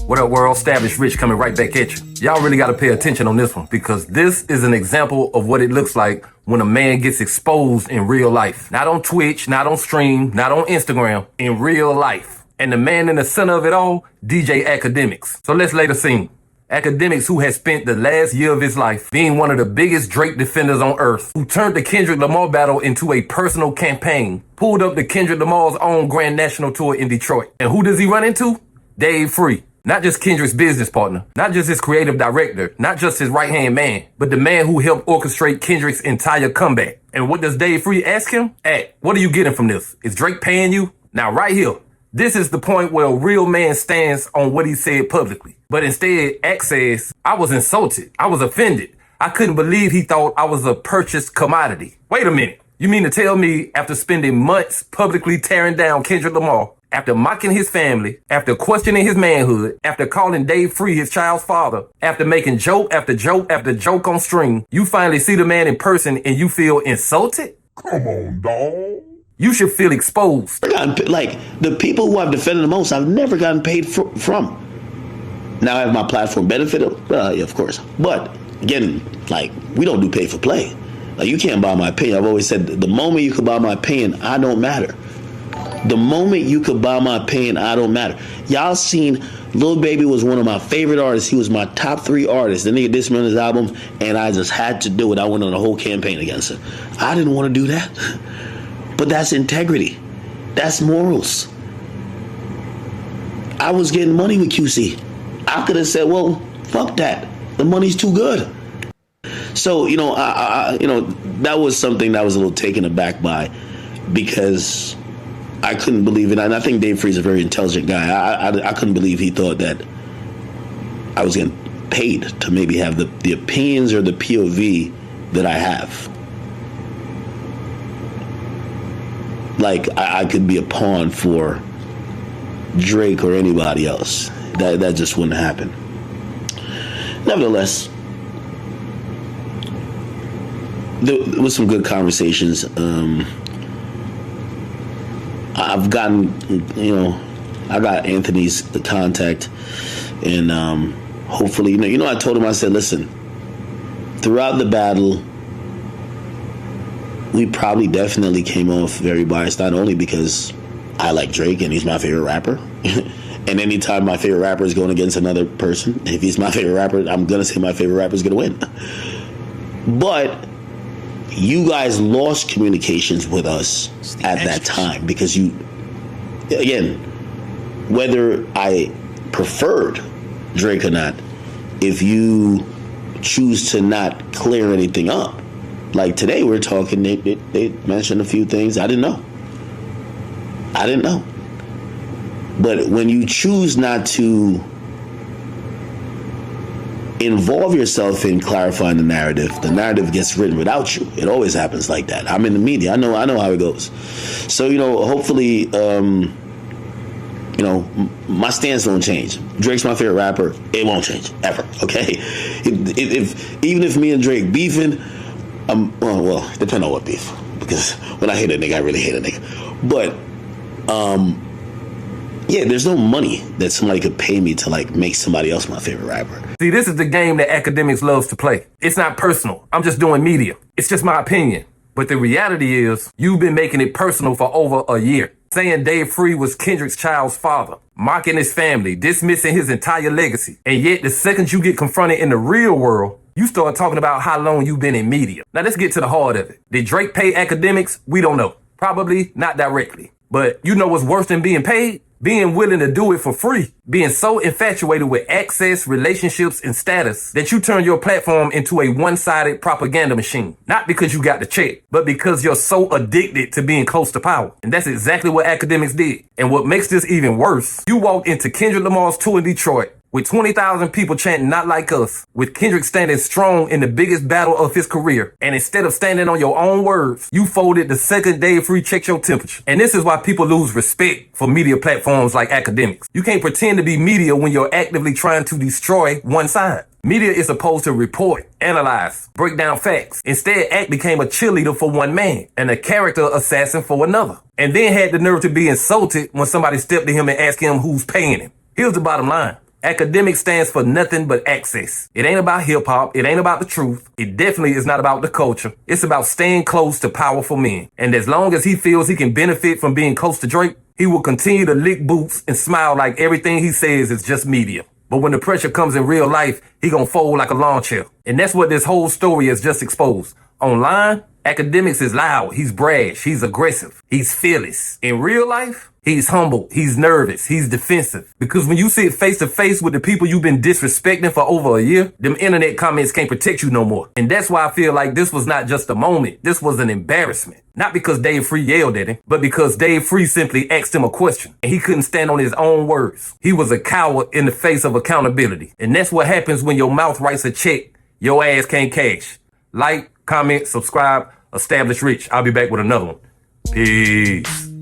What up, world? R.I.C.H coming right back at you. Y'all really got to pay attention on this one because this is an example of what it looks like when a man gets exposed in real life. Not on Twitch, not on stream, not on Instagram, in real life. And the man in the center of it all, DJ Akademiks. So let's lay the scene. Akademiks, who has spent the last year of his life being one of the biggest Drake defenders on earth, who turned the Kendrick Lamar battle into a personal campaign, pulled up the Kendrick Lamar's own Grand National Tour in Detroit. And who does he run into? Dave Free. Not just Kendrick's business partner, not just his creative director, not just his right-hand man, but the man who helped orchestrate Kendrick's entire comeback. And what does Dave Free ask him? What are you getting from this? Is Drake paying you? Now right here, this is the point where a real man stands on what he said publicly. But instead, Ak says, I was insulted. I was offended. I couldn't believe he thought I was a purchased commodity. Wait a minute. You mean to tell me after spending months publicly tearing down Kendrick Lamar, after mocking his family, after questioning his manhood, after calling Dave Free his child's father, after making joke after joke after joke on stream, you finally see the man in person and you feel insulted? Come on, dawg. You should feel exposed. Like, the people who I've defended the most, I've never gotten paid from. Now I have my platform benefited? Yeah, of course. But, again, like, we don't do pay for play. Like, you can't buy my opinion. I've always said, the moment you can buy my opinion, I don't matter. The moment you could buy my opinion, I don't matter. Y'all seen Lil Baby was one of my favorite artists. He was my top 3 artists. The nigga dissed me on his album, and I just had to do it. I went on a whole campaign against him. I didn't want to do that. But that's integrity. That's morals. I was getting money with QC. I could have said, well, fuck that. The money's too good. So, that was something that I was a little taken aback by because I couldn't believe it. And I think Dave Free's a very intelligent guy. I couldn't believe he thought that I was getting paid to maybe have the opinions or the POV that I have. Like, I could be a pawn for Drake or anybody else. That just wouldn't happen. Nevertheless, there was some good conversations. I've gotten, I got Anthony's contact, and hopefully, I told him, I said, listen, throughout the battle, we probably definitely came off very biased, not only because I like Drake and he's my favorite rapper. And anytime my favorite rapper is going against another person, if he's my favorite rapper, I'm going to say my favorite rapper is going to win. But you guys lost communications with us at that time because again, whether I preferred Drake or not, if you choose to not clear anything up, like today we're talking, they mentioned a few things I didn't know. But when you choose not to involve yourself in clarifying the narrative gets written without you. It always happens like that. I'm in the media. I know how it goes. So, hopefully, my stance won't change. Drake's my favorite rapper. It won't change ever. Okay. Even if me and Drake beefing, well, depending on what beef, because when I hate a nigga, I really hate a nigga. But, yeah, there's no money that somebody could pay me to make somebody else my favorite rapper. See, this is the game that Akademiks loves to play. It's not personal. I'm just doing media. It's just my opinion. But the reality is, you've been making it personal for over a year. Saying Dave Free was Kendrick's child's father, mocking his family, dismissing his entire legacy. And yet, the second you get confronted in the real world, you start talking about how long you've been in media. Now, let's get to the heart of it. Did Drake pay Akademiks? We don't know. Probably not directly. But you know what's worse than being paid? Being willing to do it for free. Being so infatuated with access, relationships, and status that you turn your platform into a one-sided propaganda machine. Not because you got the check, but because you're so addicted to being close to power. And that's exactly what Akademiks did. And what makes this even worse, you walked into Kendrick Lamar's tour in Detroit with 20,000 people chanting "Not Like Us," with Kendrick standing strong in the biggest battle of his career. And instead of standing on your own words, you folded the second Dave Free checked your temperature. And this is why people lose respect for media platforms like Akademiks. You can't pretend to be media when you're actively trying to destroy one side. Media is supposed to report, analyze, break down facts. Instead, Ak became a cheerleader for one man and a character assassin for another. And then had the nerve to be insulted when somebody stepped to him and asked him who's paying him. Here's the bottom line. Akademiks stands for nothing but access. It ain't about hip hop. It ain't about the truth. It definitely is not about the culture. It's about staying close to powerful men. And as long as he feels he can benefit from being close to Drake, he will continue to lick boots and smile like everything he says is just media. But when the pressure comes in real life, he gonna fold like a lawn chair. And that's what this whole story has just exposed. Online, Akademiks is loud, he's brash, he's aggressive, he's fearless. In real life, he's humble, he's nervous, he's defensive. Because when you sit face to face with the people you've been disrespecting for over a year, them internet comments can't protect you no more. And that's why I feel like this was not just a moment, this was an embarrassment. Not because Dave Free yelled at him, but because Dave Free simply asked him a question and he couldn't stand on his own words. He was a coward in the face of accountability. And that's what happens when your mouth writes a check your ass can't cash. Like, comment, subscribe, establish R.I.C.H. I'll be back with another one. Peace.